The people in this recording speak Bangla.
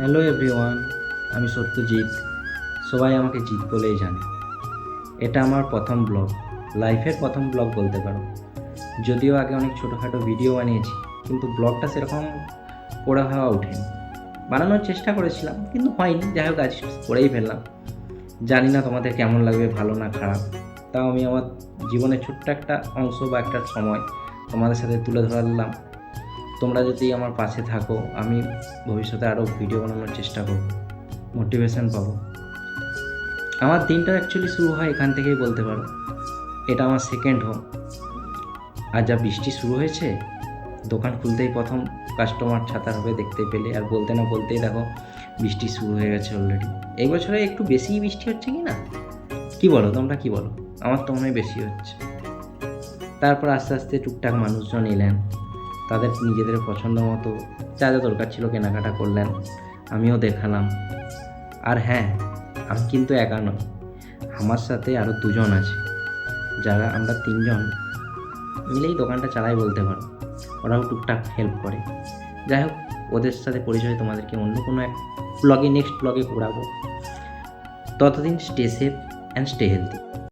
হ্যালো এভরিওয়ান, আমি সত্যজিৎ। সবাই আমাকে জিৎ বলেই জানে। এটা আমার প্রথম ব্লগ, লাইফের প্রথম ব্লগ বলতে পারো। যদিও আগে অনেক ছোটোখাটো ভিডিও বানিয়েছি, কিন্তু ব্লগটা সেরকম করা হওয়া ওঠেনি। বানানোর চেষ্টা করেছিলাম কিন্তু হয়নি, যাই হোক আজ করেই ফেললাম। জানি না তোমাদের কেমন লাগবে, ভালো না খারাপ। তাও আমি আমার জীবনের ছোট্ট একটা অংশ বা একটা সময় তোমাদের সাথে তুলে ধরলাম। তোমরা যদি আমার পাশে থাকো, আমি ভবিষ্যতে আরও ভিডিও বানানোর চেষ্টা করব, মোটিভেশন পাবো। আমার দিনটা অ্যাকচুয়ালি শুরু হয় এখান থেকেই বলতে পারো। এটা আমার সেকেন্ড হোম। আর যা বৃষ্টি শুরু হয়েছে, দোকান খুলতেই প্রথম কাস্টমার ছাতার হবে দেখতে পেলে, আর বলতে না বলতেই দেখো বৃষ্টি শুরু হয়ে গেছে অলরেডি। এই বছরে একটু বেশিই বৃষ্টি হচ্ছে কি না, কি বলো তোমরা, কি বলো? আমার তো মনে হয় বেশি হচ্ছে। তারপর আস্তে আস্তে টুকটাক মানুষজন এলেন, তাদের নিজেদের পছন্দ মতো যা যা দরকার ছিল কেনাকাটা করলেন, আমিও দেখালাম। আর হ্যাঁ, আমি কিন্তু একা নয়, আমার সাথে আরও দুজন আছে, যারা আমরা তিনজন মিলেই দোকানটা চালাই বলতে পারো। ওরাও টুকটাক হেল্প করে। যাই হোক, ওদের সাথে পরিচয় তোমাদেরকে অন্য কোনো এক ব্লগে, নেক্সট ব্লগে করাবো। ততদিন stay safe and stay healthy.